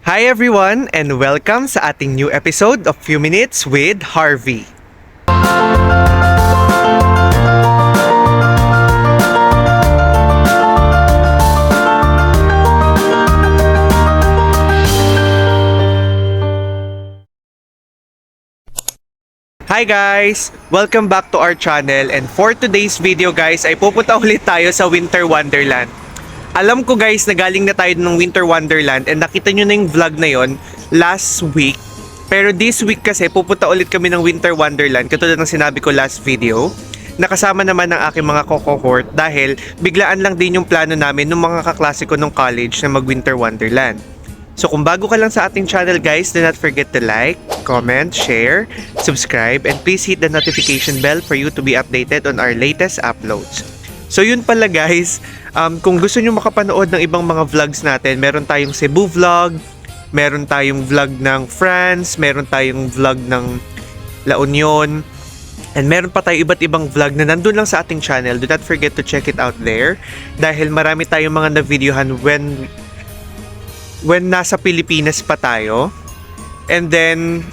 Hi everyone and welcome sa ating new episode of Few Minutes with Harvey. Hi guys! Welcome back to our channel, and for today's video guys ay pupunta ulit tayo sa Winter Wonderland. Alam ko guys na galing na tayo ng Winter Wonderland and nakita nyo na yung vlog na yon last week. Pero this week kasi pupunta ulit kami ng Winter Wonderland katulad ng sinabi ko last video. Nakasama naman ng aking mga co-cohort dahil biglaan lang din yung plano namin ng mga kaklase ko nung college na mag Winter Wonderland. So kung bago ka lang sa ating channel guys, do not forget to like, comment, share, subscribe, and please hit the notification bell for you to be updated on our latest uploads. So yun pala guys, kung gusto nyo makapanood ng ibang mga vlogs natin, meron tayong Cebu vlog, meron tayong vlog ng France, meron tayong vlog ng La Union, and meron pa tayo iba't ibang vlog na nandun lang sa ating channel. Do not forget to check it out there dahil marami tayong mga na-videohan when nasa Pilipinas pa tayo. And then,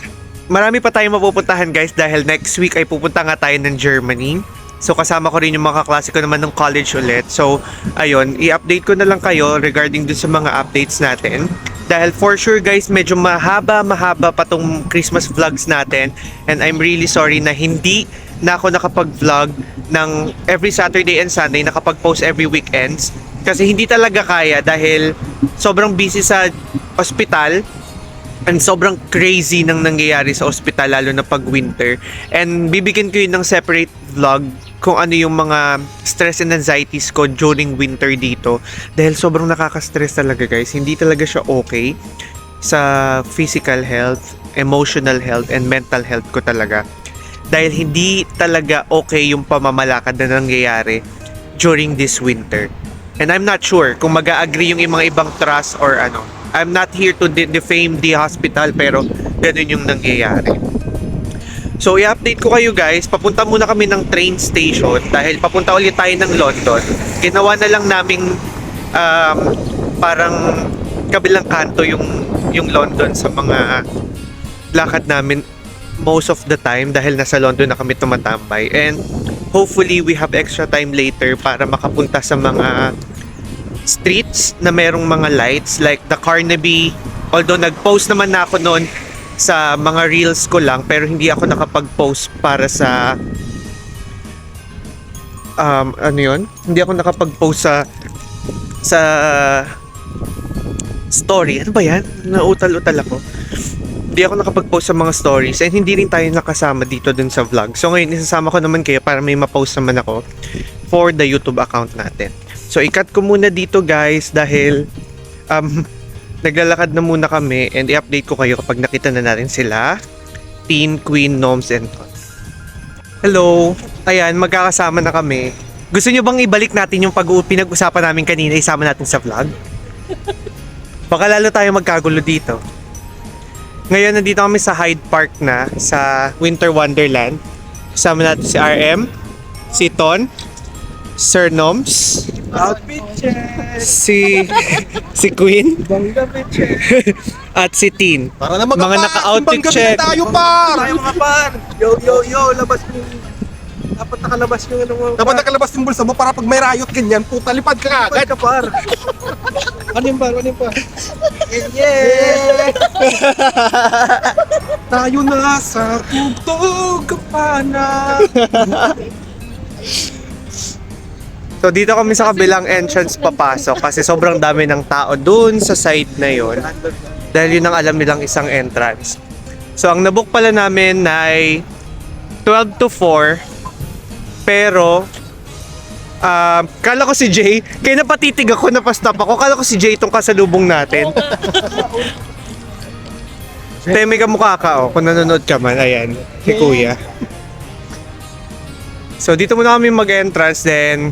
marami pa tayong mapupuntahan guys dahil next week ay pupunta nga tayo ng Germany. So kasama ko rin yung mga kaklase ko naman ng college ulit. So ayun, i-update ko na lang kayo regarding dun sa mga updates natin. Dahil for sure guys, medyo mahaba pa tong Christmas vlogs natin. And I'm really sorry na hindi na ako nakapag-vlog ng every Saturday and Sunday, nakapag-post every weekends. Kasi hindi talaga kaya dahil sobrang busy sa ospital. And sobrang crazy nang nangyayari sa ospital lalo na pag winter. And bibigyan ko yun ng separate vlog kung ano yung mga stress and anxieties ko during winter dito. Dahil sobrang nakaka-stress talaga guys. Hindi talaga siya okay sa physical health, emotional health, and mental health ko talaga. Dahil hindi talaga okay yung pamamalakad na nangyayari during this winter. And I'm not sure kung mag-a-agree yung mga ibang trust or ano. I'm not here to defame the hospital pero ganun yung nangyayari. So i-update ko kayo guys, papunta muna kami ng train station dahil papunta ulit tayo ng London. Ginawa na lang naming parang kabilang kanto yung London sa mga lakad namin most of the time dahil nasa London na kami tumatambay. And hopefully we have extra time later para makapunta sa mga streets na merong mga lights like the Carnaby. Although nag-post naman na ako noon sa mga reels ko lang pero hindi ako nakapag-post para sa ano yun? Hindi ako nakapag-post sa story. Ano ba yan? Nautal-utal ako. Hindi ako nakapag-post sa mga stories and hindi rin tayo nakasama dito dun sa vlog. So ngayon isasama ko naman kayo para may ma-post naman ako for the YouTube account natin. So i-cut ko muna dito guys dahil naglalakad na muna kami and i-update ko kayo kapag nakita na natin sila. Teen, Queen, Noms, and Ton. Hello! Ayan, magkakasama na kami. Gusto nyo bang ibalik natin yung pinag-usapan namin kanina, isama natin sa vlog? Baka lalo tayo magkagulo dito. Ngayon nandito kami sa Hyde Park na sa Winter Wonderland. Kasama natin si RM, si Ton, Sir Noms, si Queen, at si Teen. Para na mga naka-outfit check. Tayo par! Tayo mga par! Yo, labas mo. Dapat nakalabas yung ano mo. Dapat nakalabas yung bulsa mo para pag may riot ganyan, puta lipad ka Kahit agad. ka par. Ano yung par? Yeah! Tayo na sa tugtog kapana. So dito kami sa kabilang entrance papasok kasi sobrang dami ng tao dun sa side na yon. Dahil yun ang alam nilang isang entrance. So ang nabook pala namin ay 12 to 4. Pero kala ko si Jay, kaya napatitig ako, napastop ako. Kala ko si Jay itong kasalubong natin. Teme ka mukha ka kung nanonood ka man. Ayan, si Kuya. So dito muna kami mag-entrance, then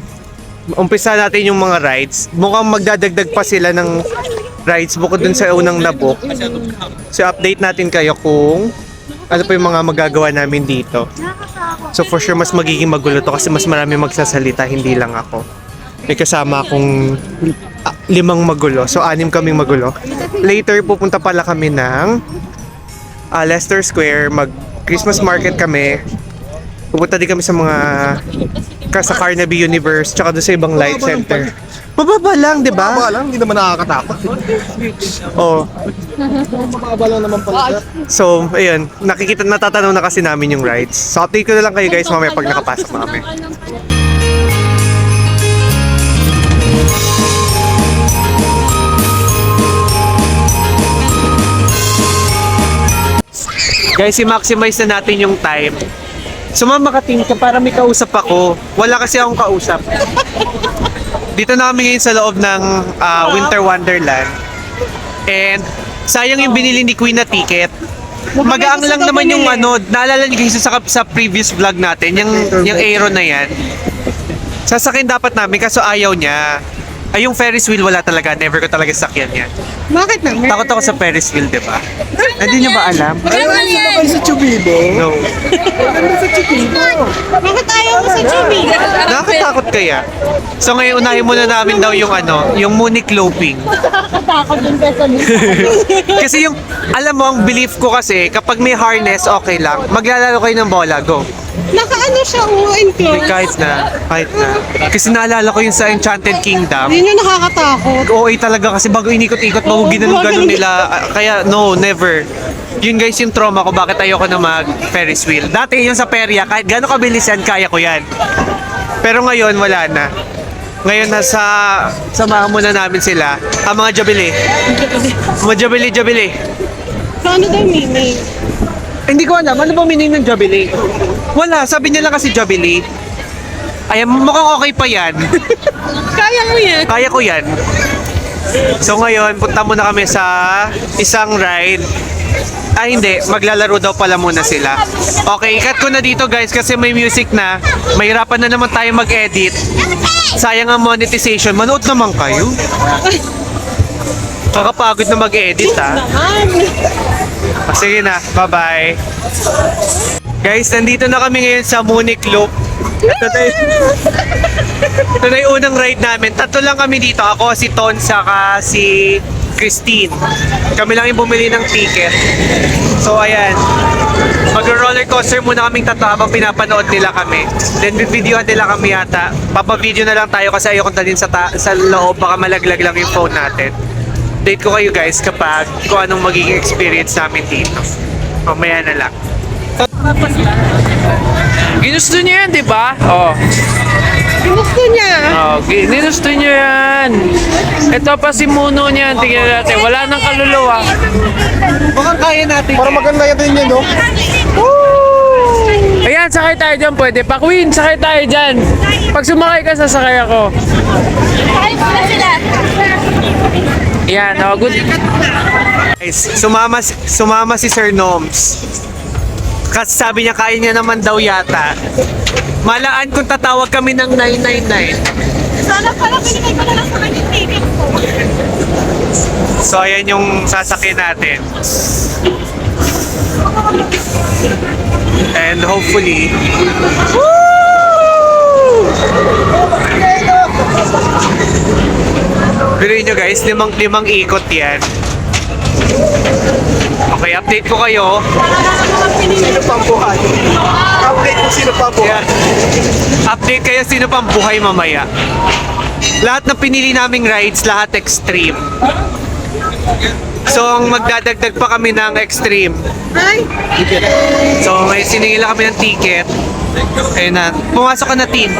umpisa natin yung mga rides. Mukhang magdadagdag pa sila ng rides bukod dun sa unang nabook. So update natin kayo kung ano pa yung mga magagawa namin dito. So for sure mas magiging magulo to kasi mas marami magsasalita, hindi lang ako. May kasama akong 5 magulo. So, 6 kaming magulo. Later, pupunta pala kami ng Leicester Square. Mag-Christmas market kami. Pupunta din kami sa mga sa Carnaby Universe tsaka doon sa ibang light center. Mababa lang, di ba? Mababa lang, hindi naman nakakatakot. Oh. Mababa lang naman pala. So, ayun, natatanaw na kasi namin yung rides. So, update ko na lang kayo guys mamaya pag nakapasok na kami. Guys, i-maximize na natin yung time. Sumama ka team ka para may kausap ako. Wala kasi akong kausap. Dito na kami ngayon sa loob ng Winter Wonderland. And sayang yung binili ni Queen na ticket. Magaang lang naman yung ano, naalala niyo guys sa previous vlog natin, yung Aero na yan. Sasakyan dapat namin kaso ayaw niya. Ay, yung Ferris wheel wala talaga. Never ko talaga sakyan yan. Bakit naman? Takot ako sa Ferris wheel, di ba? Hindi niyo ba alam? Ayaw na sumakay sa Chubibo. No. Sa Chubibo. Bakit ayaw mo sa Chubi? Nakakatakot kaya. So ngayon unahin muna namin daw yung yung Munich Loping. Takot din sa Kasi yung, alam mo, ang belief ko kasi, kapag may harness, okay lang. Maglalaro kayo ng bola, go. Nakaano siya, enclosed. Kahit na. Kasi naalala ko yung sa Enchanted Kingdom. Yun yung nakakatakot. OA talaga kasi bago inikot-ikot, bago ginanong-ganon nila. Kaya, no, never. Yun guys, yung trauma ko, bakit ayoko na mag-Ferris wheel. Dati yung sa perya, kahit gano'ng kabilis yan, kaya ko yan. Pero ngayon, wala na. Ngayon, samahan muna namin sila. Ang mga jabili. Mga jabili. So ano daw meaning? Hindi ko alam, ano ba meaning ng Jubilee? Wala, sabi niya lang kasi Jubilee. Ay, mukhang okay pa yan. Kaya mo yan. Kaya ko yan. So ngayon, punta muna kami sa isang ride. Ay hindi, maglalaro daw pala muna sila. Okay, ikat ko na dito guys kasi may music na. Mahirapan na naman tayo mag-edit. Sayang ang monetization. Manood naman kayo. Kakapagod na mag-edit ha. Sige na, bye-bye. Guys, nandito na kami ngayon sa Munich Loop. Ito na yung unang ride namin. Tatlo lang kami dito. Ako, si Ton, saka si Christine. Kami lang yung bumili ng ticket. So, ayan. Mag-roller coaster muna kaming tatlo habang pinapanood nila kami. Then, videohan nila kami yata. Papa-video na lang tayo kasi ayokong dalhin sa loob. Baka malaglag lang yung phone natin. Update ko kayo guys kapag kung anong magiging experience namin dito. Mamaya na lang. Ginusto niyo yan, di ba? Oh. Gusto niya. Oh, ginusto niyo yan. Ito pa si Muno niyan. Tingnan natin. Wala nang kaluluwa. Mukhang kaya natin. Para maganda yan yun, no? Ayan, sakay tayo dyan. Pwede pa. Queen, sakay tayo dyan. Pag sumakay ka, sasakay ako. Ayan, oh, good. Guys, sumama si Sir Noms. Kasi sabi niya kaya niya naman daw yata. Malaan kung tatawag kami ng 999. Sana pala pinigay ko na lang sa kanyang ticket ko. So ayan yung sasakyan natin. And hopefully Pero nyo guys, limang ikot yan. Okay, update ko kayo. Sino pang buhay? Update kung sino pang buhay. Yeah. Update kayo sino pang buhay mamaya. Lahat ng pinili naming rides, lahat extreme. So, ang magdadagdag pa kami ng extreme. Ay, So, ngayon siningil lang kami ng ticket. Ayun na. Pumasok ka na, team.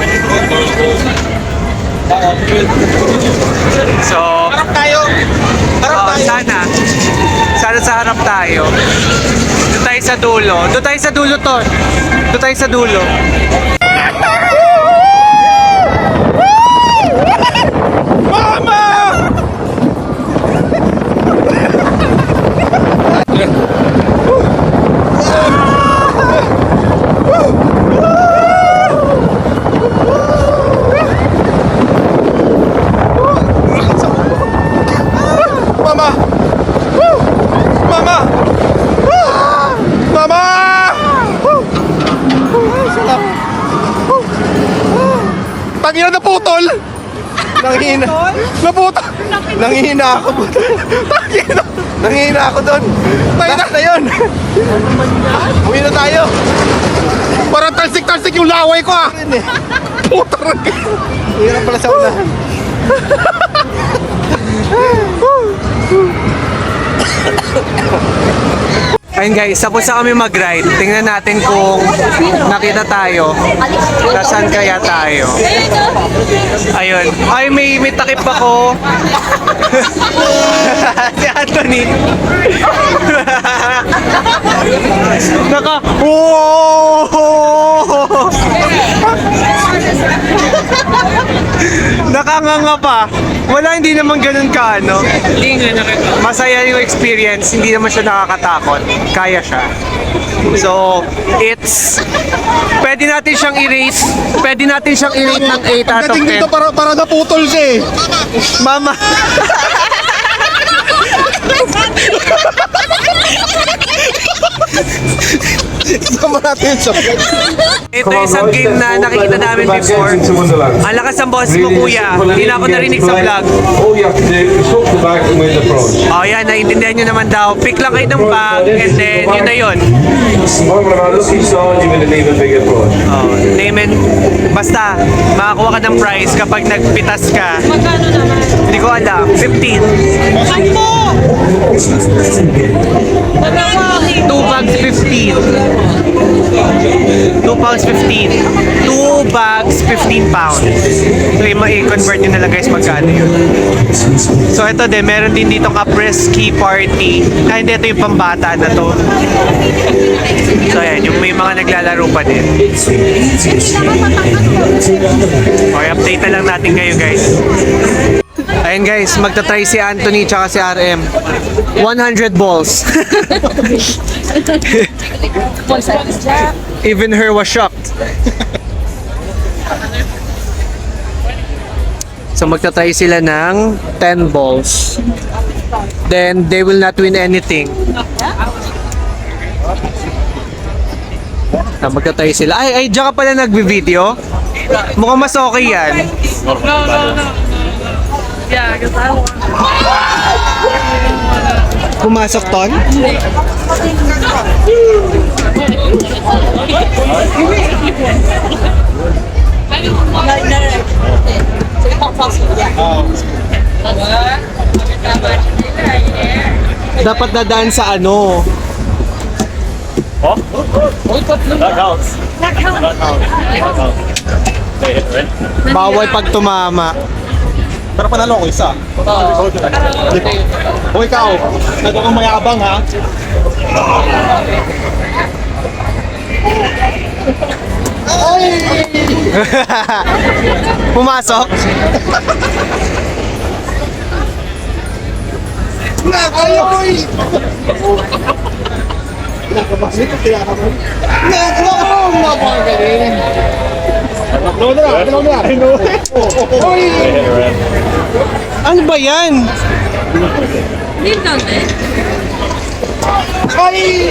So, Harap tayo. Sana sa harap tayo. Doon tayo sa dulo. Doon tayo sa dulo, Ton. Doon tayo sa dulo. Mama! Woo! Mama! Woo! Mama! Woo! Sarap. Woo! Tangina na putol! Nangihina. Naputa. Nangihina ako. Nangihina ako doon. Last na yun. Uwi na tayo. Parang talsik-talsik yung laway ko ah. Puta rin. Uwi na pala sa unahan. Ayun guys, tapos na kami mag-ride. Tingnan natin kung nakita tayo. Nasaan kaya tayo? Ayun. Ay, may takip ako. Si Anthony. Nakanganga pa. Wala, hindi naman ganun ka, ano. Hindi nga nakita. Masaya yung experience, hindi naman siya nakakatakot. Kaya siya. So, pwede natin siyang i-rate ng 8 out of Dating 10. dito para naputol siya eh. Mama. Sama natin sa Ito yung isang game na nakikita namin before. Ang lakas ng boss mo, kuya. Hindi na ako narinig sa vlog. All you have to do is hook the bag and win the prize. Oh, yan. Naiintindihan nyo naman daw. Pick lang kayo ng bag and then yun na yun. One of our lucky stars, you win an even bigger prize. Oh, name and basta makakuha ka ng prize kapag nagpitas ka. Magkano naman? Hindi ko alam. 15. Bakit po? 2 bags 15. 2 pounds 15. 2 bags 15 pounds. So i-convert nyo na lang guys magkano yun. So ito din, meron din dito après-ski party. Hindi, ito yung pambata na to. So ayan, yung may mga naglalaro pa din. Okay, update na lang natin kayo guys. Ayun guys, magta-try si Anthony tsaka si RM. 100 balls. Even her was shocked. So magta-try sila ng 10 balls. Then they will not win anything. Magta-try sila. Ay, diyan ka pala nagbi-video? Mukhang mas okay yan. No. Yeah, kasama. Pumasok ton? Dapat dadaan sa ano? Bawal pag tumama. Pero panalo ko isa. O ikaw, nagawang mayabang ha. Pumasok? Nakayoy! Nakabasik ko kaya naman. Napakagaling! Dalawa na. Oy! Ano ba yan? Ay!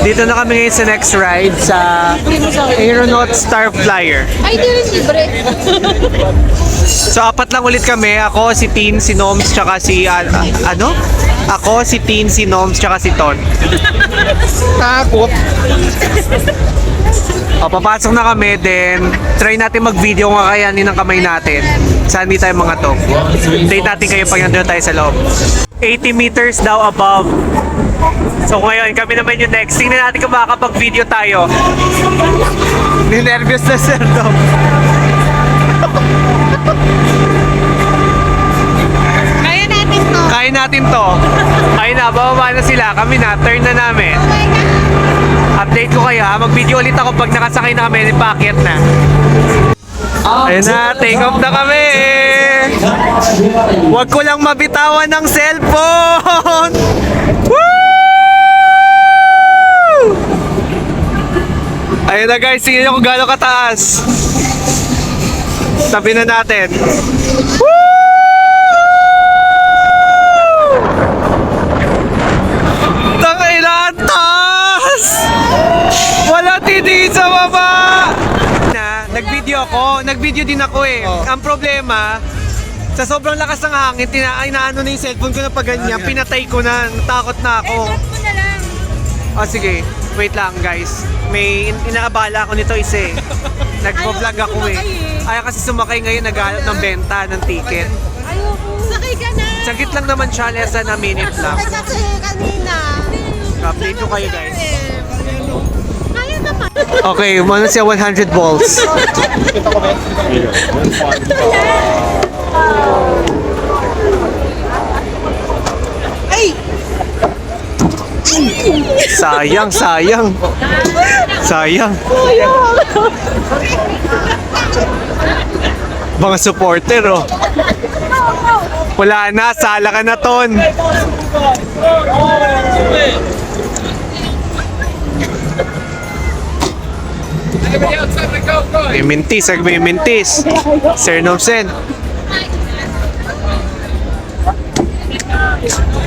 Dito na kami ngayon sa next ride sa Aeronaut Star Flyer. Ay, di rin libre. So apat lang ulit kami. Ako, si Tin, si Noms, tsaka si ano? Ako, si Tin, si Noms, tsaka si Ton. Takot! O, papasok na kami, then try natin mag-video kung kakayanin ng kamay natin. Saan di tayo mga to. Date natin kayo pag nandun tayo sa loob. 80 meters daw above. So ngayon, kami naman yung next. Tingnan natin kung makakapag-video tayo. Ninervyos na sir to. Kaya natin to. Kaya natin to. Ayun na, bababa na sila. Kami na, turn na namin. Update ko kayo ha. Mag-video ulit ako pag nakasakay na kami. Paakyat na. Ayun na, take off na kami. Huwag ko lang mabitawan ng cellphone. Woo! Ayun na guys, tingnan nyo kung gaano kataas. Tabi na natin. Woo! Tangina, ang taas! Wala titingin sa baba! ako. Nag-video din ako eh. Ang problema, sa sobrang lakas ng hangin, inaano na yung cellphone ko na pag ganyan, pinatay ko na, natakot na ako. Aircraft mo na lang. O sige, wait lang guys. May inaabala ako nito isa eh. Nagpo-vlog ako eh. Ayaw kasi sumakay ngayon, naghanap ng benta ng ticket. Ayoko. Sakay ka na. Saglit lang naman siya, less than a minute lang. Ay, kasi kanina. Update ko kayo guys. Kaya naman. Okay, muna siya 100 balls. Sayang, sayang. Sayang. Mga supporter, oh. Wala na, sala ka na, Ton. May mintis. Sir Nomsen.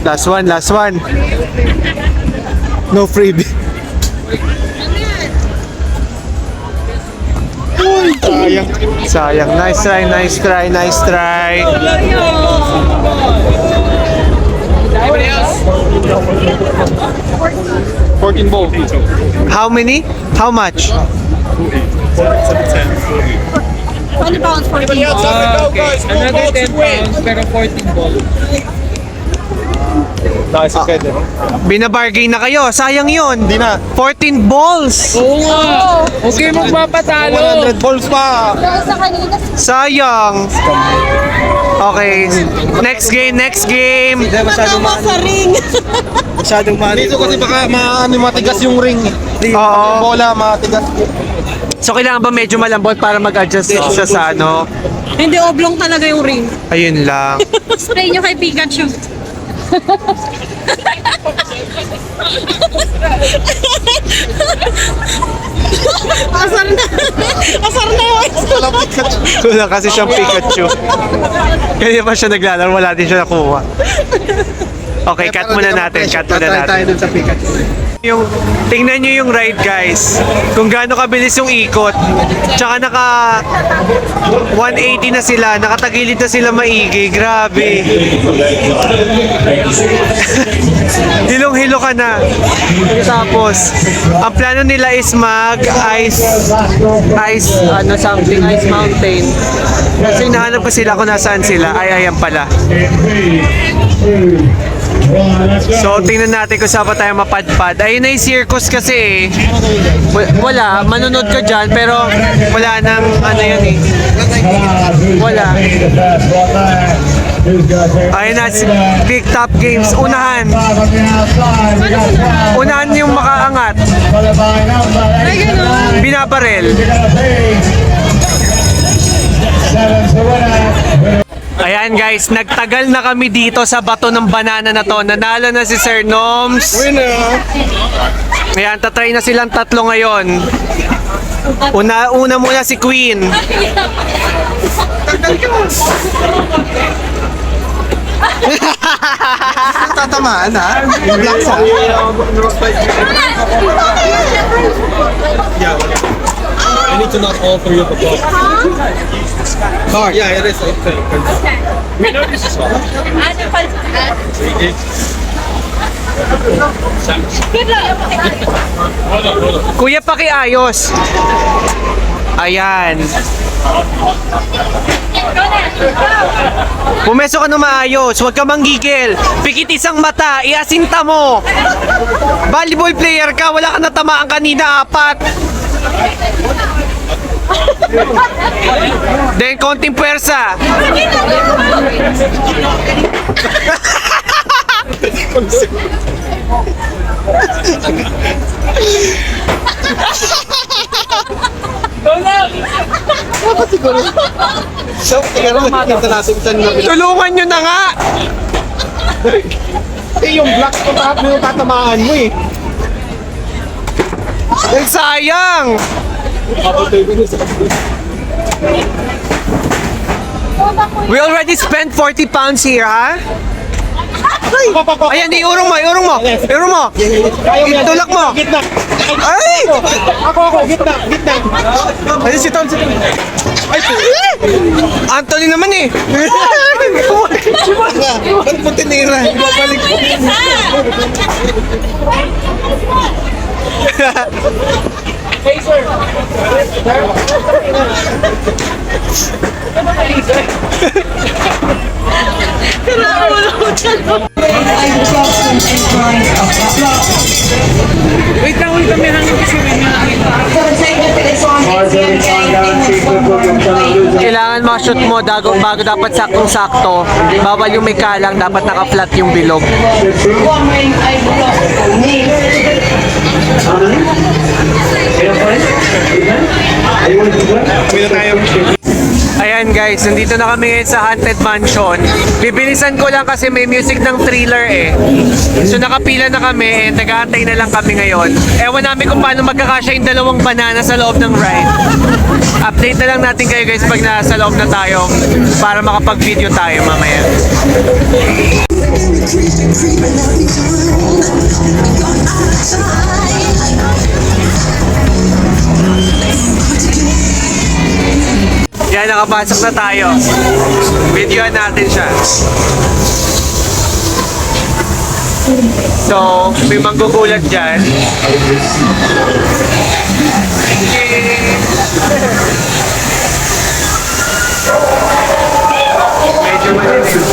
Last one. No freebie. Sayang. Nice try. How many? How much? 20 pounds for you. Another 10 pounds pero 14 balls. Binabargain na kayo. Sayang yun. Hindi na. 14 balls. Oo nga. Okay, magpapatalo. 100 balls pa. Sa kanina. Sayang. Okay. Next game. Matama sa ring. Masyadong mani. Dito kasi baka matigas yung ring. Oo. Bola, matigas. So kailangan ba medyo malambot para mag-adjust siya sa ano? Hindi, oblong talaga yung ring. Ayun lang. Spray nyo kay Pikachu. Asar na yun. Wala kasi siyang Pikachu. Kaya pa siya naglalaro, wala din siya nakuha. Okay, cut muna natin. Tayo dun sa Pikachu. Tingnan nyo yung ride guys. Kung gaano kabilis yung ikot. Tsaka naka 180 na sila. Nakatagilid na sila maigi. Grabe. Hilong-hilo ka na. Tapos, ang plano nila is ice mountain. Kasi hinahanap ko sila kung nasaan sila. Ay, ayan pala. So, tingnan natin kung saan pa tayo mapadpad. Ayun na yung circus kasi eh. Wala, manunod ka dyan, pero wala nang ano yun eh. Wala. Ayun na, Big Top Games. Unahan yung makaangat. Binabarel. Ayan guys, nagtagal na kami dito sa bato ng banana na to. Nanalo na si Sir Noms. Winner! Ayan, tatry na silang tatlo ngayon. Una muna si Queen. Tatamaan ha? Black sa. I need to knock all three of the balls. Card. Yeah, it is. Kuya, pakiayos. Ayan. Pumeso ka na maayos, huwag ka manggigil. Pikit isang mata, iasinta mo. Volleyball player ka, wala ka natamaan kanina, 4. Then, konting pwersa. So, tingnan natin saan na. Tulungan nyo na nga. Yung black ko yung tatamaan mo eh. Ang sayang. We already spent 40 pounds here, ha? Ayan, iurong mo. Itulak mo. Gitna. Ay! Ako, gitna. Ayun si Tom. Ay, Anthony naman eh. ba't mo tinira? Ibabalik ko. Wait lang, may hanggang kasi may Kailangan makashoot mo bago dapat saktong-sakto. Bawal yung may kalang, dapat naka-flat yung bilog. Ayan guys, nandito na kami ngayon sa Haunted Mansion. Bibilisan ko lang kasi may music ng thriller eh. So nakapila na kami, nag-aantay na lang kami ngayon. Ewan namin kung paano magkakasya yung dalawang banana sa loob ng ride. Update na lang natin kayo guys pag nasa loob na tayo para makapag-video tayo mamaya. Yan, nakapasok na tayo. Videoan natin siya. So, may manggugulat dyan. Medyo malinis.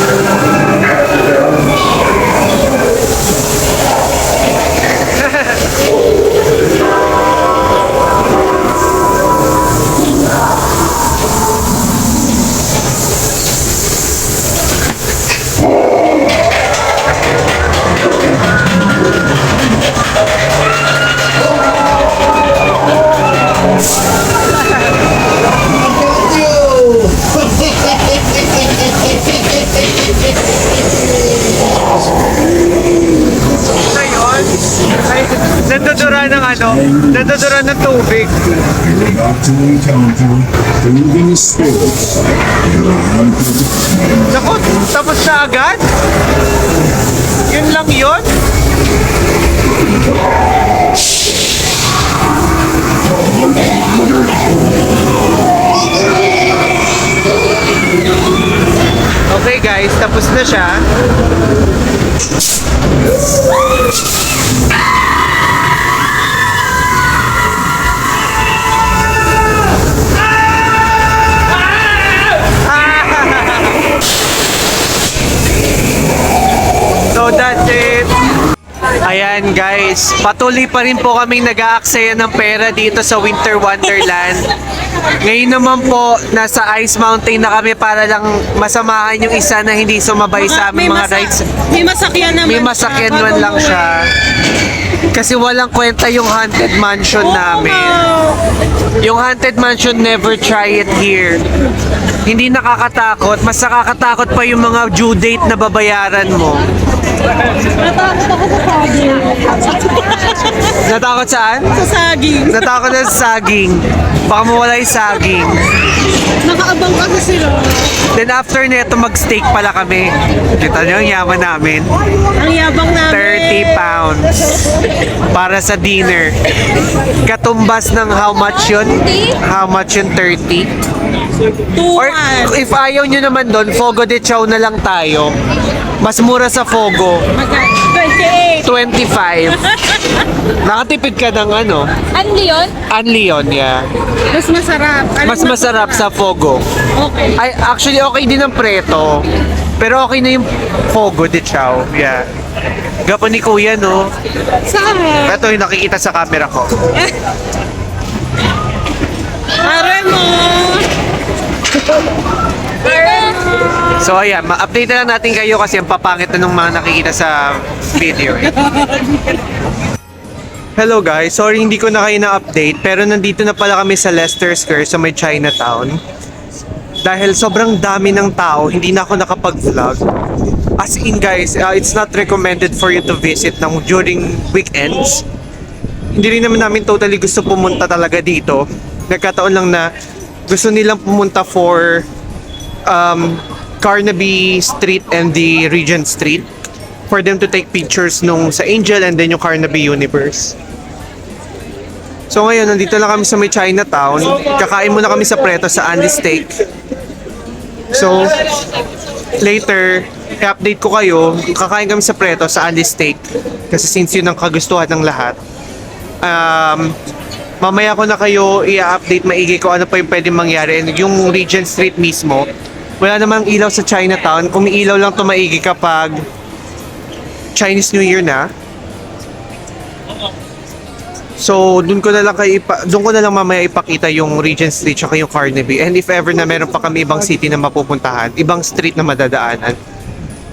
Ngayon, ay, nandudura ng ano, nandudura ng tubig. About to encounter moving spirits. Naku, tapos na agad? Yun lang yun? Okay guys, tapos na siya. So that's it. Ayan guys, patuloy pa rin po kaming nag-aaksaya ng pera dito sa Winter Wonderland. Ngayon naman po, nasa Ice Mountain na kami para lang masamahan yung isa na hindi sumabay sa aming mga rides. May masakyan naman. May masakyan man lang siya. Kasi walang kwenta yung Haunted Mansion namin. Yung Haunted Mansion, never try it here. Hindi nakakatakot. Mas nakakatakot pa yung mga due date na babayaran mo. Natakot ako sa saging. Natakot saan? Sa saging. Natakot na sa saging. Baka mawala yung saging. Nakaabang kasi sila. Then after neto, mag-steak pala kami. Kita nyo, ang yaman namin. Ang yabang namin. 30 pounds. Para sa dinner. Katumbas ng how much yun? How much yun? 30? Or if ayaw nyo naman doon, Fogo de Chao na lang tayo. Mas mura sa Fogo. 28. 25. Nakatipid ka ng ano? Ano yun? Unli yun, yeah. Mas masarap. Mas masarap sa Fogo. Okay. Ay, actually okay din ang preto. Pero okay na yung Fogo de Chao. Yeah. Gapo ni Kuya, no? Saan? Ito yung nakikita sa camera ko. Pare mo. So ayan, ma-update na lang natin kayo kasi ang papangit na nung mga nakikita sa video. Hello guys, sorry hindi ko na kayo na-update pero nandito na pala kami sa Leicester Square sa may Chinatown. Dahil sobrang dami ng tao, hindi na ako nakapag-vlog. As in guys, it's not recommended for you to visit during weekends. Hindi rin namin totally gusto pumunta talaga dito. Nagkataon lang na gusto nilang pumunta for Carnaby Street and the Regent Street for them to take pictures nung sa Angel and then yung Carnaby Universe. So ngayon, nandito na kami sa may Chinatown. Kakain muna kami sa Preto sa Andy Steak. So, later, i-update ko kayo. Kakain kami sa Preto sa Andy Steak. Kasi since yun ang kagustuhan ng lahat. Mamaya ko na kayo i-update maigi ko ano pa yung pwede mangyari. And yung Regent Street mismo, wala namang ilaw sa Chinatown. Umiilaw lang to maigi kapag Chinese New Year na. So, doon ko na lang mamaya ipakita yung Regent Street tsaka yung Carnaby. And if ever na meron pa kami ibang city na mapupuntahan, ibang street na madadaanan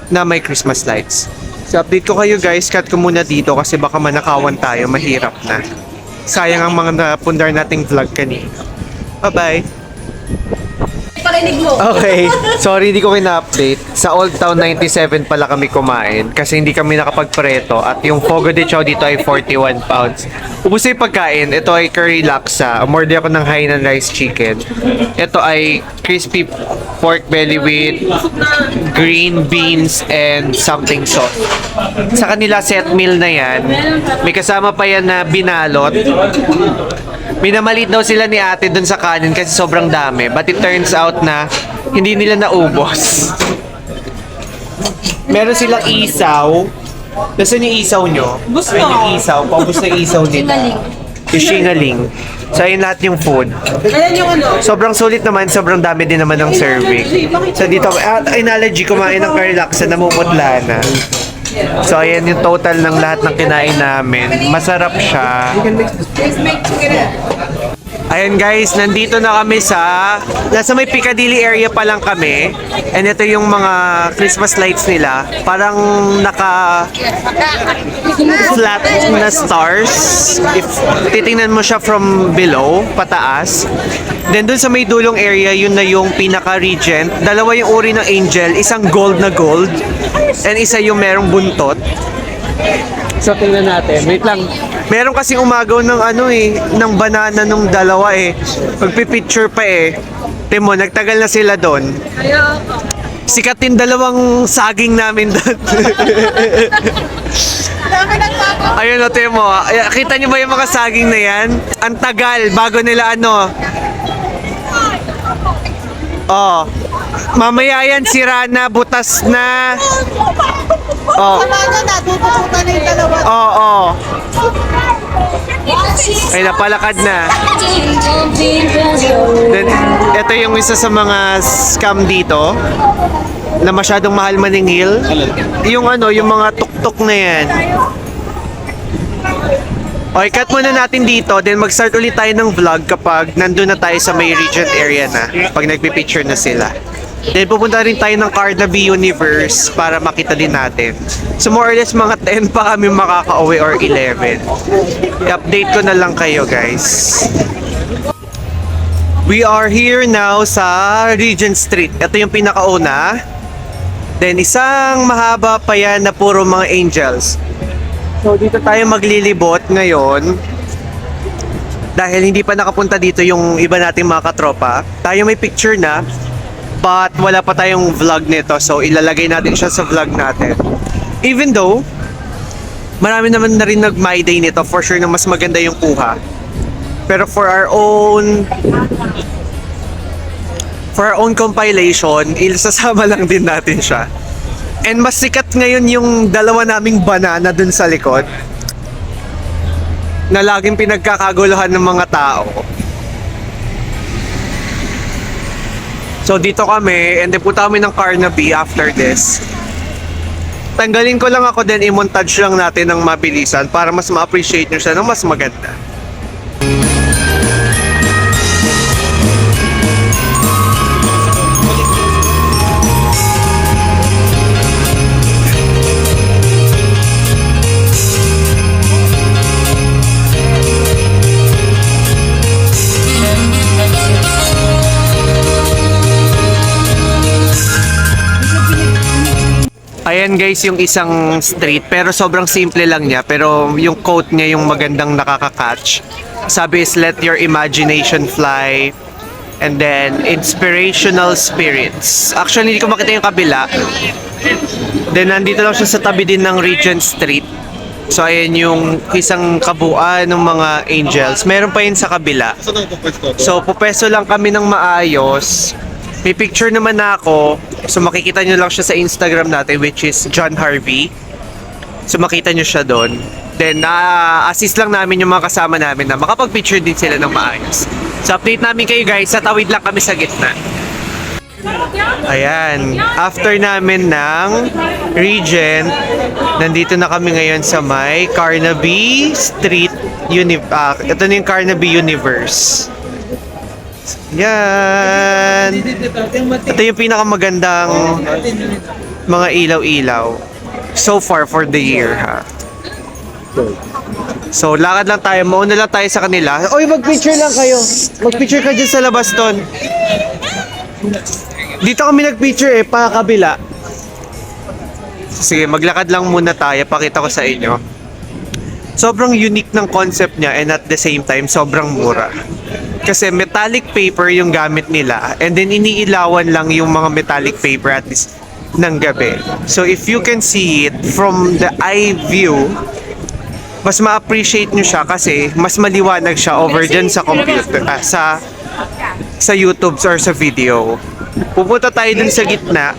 na may Christmas lights. So, update ko kayo guys. Cut ko muna dito kasi baka manakawan tayo. Mahirap na. Sayang ang mga napundar nating vlog kanina. Bye-bye! Parinig mo. Okay, sorry hindi ko kina-update. Sa Old Town 97 pala kami kumain kasi hindi kami nakapagpreto at yung Fogo de Chao dito ay 41 pounds. Ubus na yung pagkain. Ito ay curry laksa. Umorder ako ng Hainan rice chicken. Ito ay crispy pork belly with green beans and something sauce. Sa kanila set meal na yan, may kasama pa yan na binalot. Minamalit daw sila ni ate dun sa kanin kasi sobrang dami. But it turns out na hindi nila naubos. Meron silang isaw. Nasaan yung isaw nyo? Gusto. Ayun yung isaw. Paubos na yung isaw nila. Yung shingaling. So ayun lahat yung food. Ayan yung ano. Sobrang sulit naman. Sobrang dami din naman ng serving. So dito, analogy, kumain ng curry laksa, namumutla na. So ayan yung total ng lahat ng kinain namin. Masarap siya. Ayan guys, nandito na kami nasa may Piccadilly area pa lang kami. And ito yung mga Christmas lights nila. Parang flat na stars. If titingnan mo siya from below, pataas. Then dun sa may dulong area, yun na yung pinaka-regent. Dalawa yung uri ng angel, isang gold na gold. And isa yung merong buntot. So tingnan natin. Wait lang. Meron kasing umagaw ng ng banana nung dalawa eh. Magpipicture pa eh. Timo, nagtagal na sila doon. Sikat yung dalawang saging namin doon. Ayun o, Timo. Kita niyo ba yung mga saging na yan? Ang tagal bago nila Oh. Mamaya yan, sira na, butas na. Oh. Natutututan na yung dalawa. Oo. Ay, napalakad na. Then, ito yung isa sa mga scam dito na masyadong mahal maningil. Yung yung mga tuktok na yan. Okay, cut muna natin dito, then mag-start ulit tayo ng vlog kapag nandun na tayo sa may Regent area na, pag nagpipicture na sila. Then pupunta rin tayo ng Carnaby Universe para makita din natin. So more or less mga 10 pa kami makaka-uwi or 11. I-update ko na lang kayo guys. We are here now sa Regent Street. Ito yung pinakauna. Then isang mahaba pa yan na puro mga angels. So dito tayo maglilibot ngayon. Dahil hindi pa nakapunta dito yung iba nating mga katropa. Tayo may picture na. But wala pa tayong vlog nito. So ilalagay natin siya sa vlog natin. Even though marami naman na rin nag-my day nito. For sure na mas maganda yung kuha. Pero for our own compilation, ilasasama lang din natin siya. And mas sikat ngayon yung dalawa naming banana dun sa likod na laging pinagkakaguluhan ng mga tao. So dito kami, and then punta kami ng Carnaby after this. Tanggalin ko lang ako, then i-montage lang natin ng mabilisan para mas ma-appreciate nyo siya ng mas maganda. Ayan guys yung isang street, pero sobrang simple lang niya, pero yung quote niya yung magandang nakaka-catch. Sabi is, let your imagination fly, and then inspirational spirits. Actually hindi ko makita yung kabila. Then nandito lang siya sa tabi din ng Regent Street. So, ayan yung isang kabuuan ng mga angels. Meron pa yun sa kabila. Saan ang pupwesto to? So, pupesto lang kami ng maayos. May picture naman na ako. So, makikita nyo lang siya sa Instagram natin, which is John Harvey. So, makita nyo siya doon. Then, assist lang namin yung mga kasama namin na makapag-picture din sila ng maayos. So, update namin kayo guys. Tatawid lang kami sa gitna. Ayan. After namin ng Regent, nandito na kami ngayon sa may Carnaby Street. Ito na yung Carnaby Universe. Yan. Ito yung pinakamagandang mga ilaw-ilaw so far for the year, ha. So, lakad lang tayo. Mauna lang tayo sa kanila. Oy, mag-picture lang kayo. Mag-picture ka dyan sa labas doon. Dito kami nag-picture pakabila. Sige, maglakad lang muna tayo. Pakita ko sa inyo. Sobrang unique ng concept niya and at the same time, sobrang mura. Kasi metallic paper yung gamit nila and then iniilawan lang yung mga metallic paper at least ng gabi. So if you can see it from the eye view, mas ma-appreciate nyo siya kasi mas maliwanag siya over dyan sa computer, sa YouTube or sa video. Pupunta tayo dun sa gitna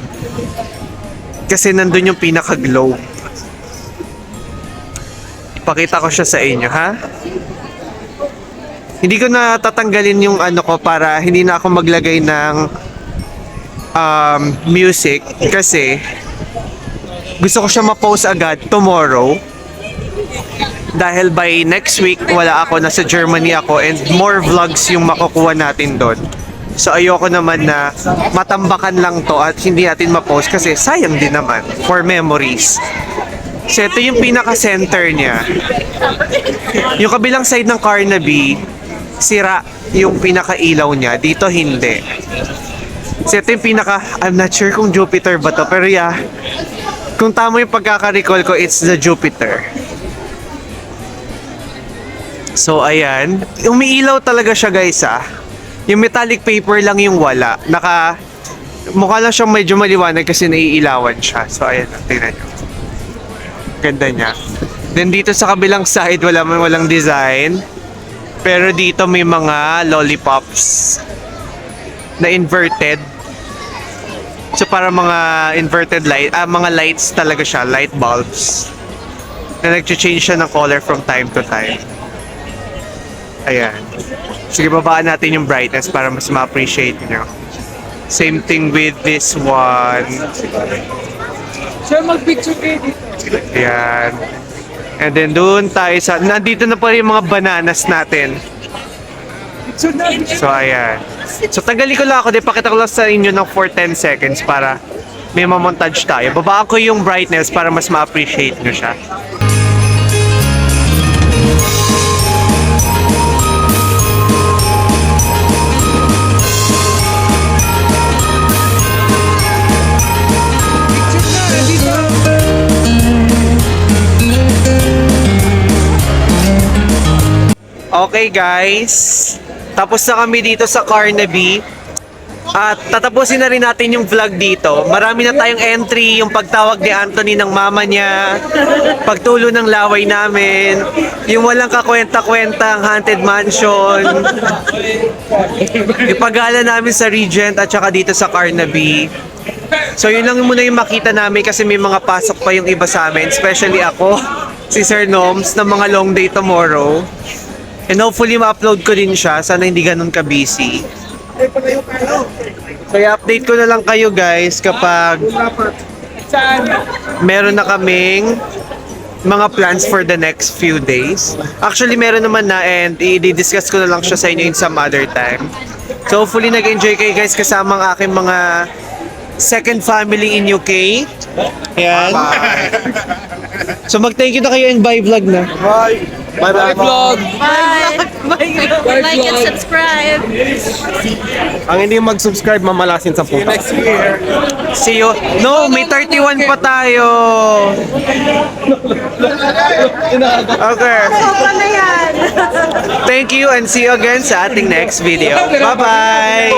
kasi nandun yung pinaka-globe. Pakita ko siya sa inyo, ha? Hindi ko na tatanggalin yung ano ko para hindi na ako maglagay ng music kasi gusto ko siya ma-post agad tomorrow. Dahil by next week, wala ako, nasa Germany ako and more vlogs yung makukuha natin doon. So ayoko naman na matambakan lang to at hindi natin ma-post kasi sayang din naman for memories. So ito yung pinaka-center niya. Yung kabilang side ng Carnaby, sira yung pinaka-ilaw niya. Dito hindi. So ito yung I'm not sure kung Jupiter ba to, pero yeah, kung tama yung pagkaka-recall ko, it's the Jupiter. So ayan, umiilaw talaga siya guys Yung metallic paper lang yung wala. Mukha lang siyang medyo maliwanag kasi naiilawan siya. So ayan, tingnan nyo. Ganda niya. Then dito sa kabilang side, walang design. Pero dito may mga lollipops na inverted. So para mga inverted light, mga lights talaga siya, light bulbs. Na nag-change siya ng color from time to time. Ayan. Sige, babaan natin yung brightness para mas ma-appreciate nyo. Same thing with this one. Sir, mag-picture kayo dito. Ayan. And then doon tayo nandito na pa rin yung mga bananas natin. So ayan. So tanggalin ko lang ako, pakita ko lang sa inyo ng for 10 seconds para may mamontage tayo. Babaan ko yung brightness para mas ma-appreciate nyo siya. Okay guys, tapos na kami dito sa Carnaby at tatapusin na rin natin yung vlog dito. Marami na tayong entry, yung pagtawag ni Anthony ng mama niya, pagtulo ng laway namin, yung walang kakwenta-kwentang haunted mansion, yung paggala namin sa Regent at saka dito sa Carnaby. So yun lang muna yung makita namin kasi may mga pasok pa yung iba sa amin, especially ako, si Sir Noms, ng mga long day tomorrow. And hopefully ma-upload ko din siya. Sana hindi ganun ka-busy. So i-update ko na lang kayo guys kapag meron na kaming mga plans for the next few days. Actually meron naman na and i-discuss ko na lang siya sa inyo in some other time. So hopefully nag-enjoy kayo guys kasama ang aking mga second family in UK. Ayan. So mag-thank you na kayo and bye vlog na. Bye-bye vlog! Bye! Like and subscribe! Ang hindi mag-subscribe, mamalasin sa puta. Next year. See you. No, may 31 pa tayo. Okay. Ano yan? Thank you and see you again sa ating next video. Bye-bye!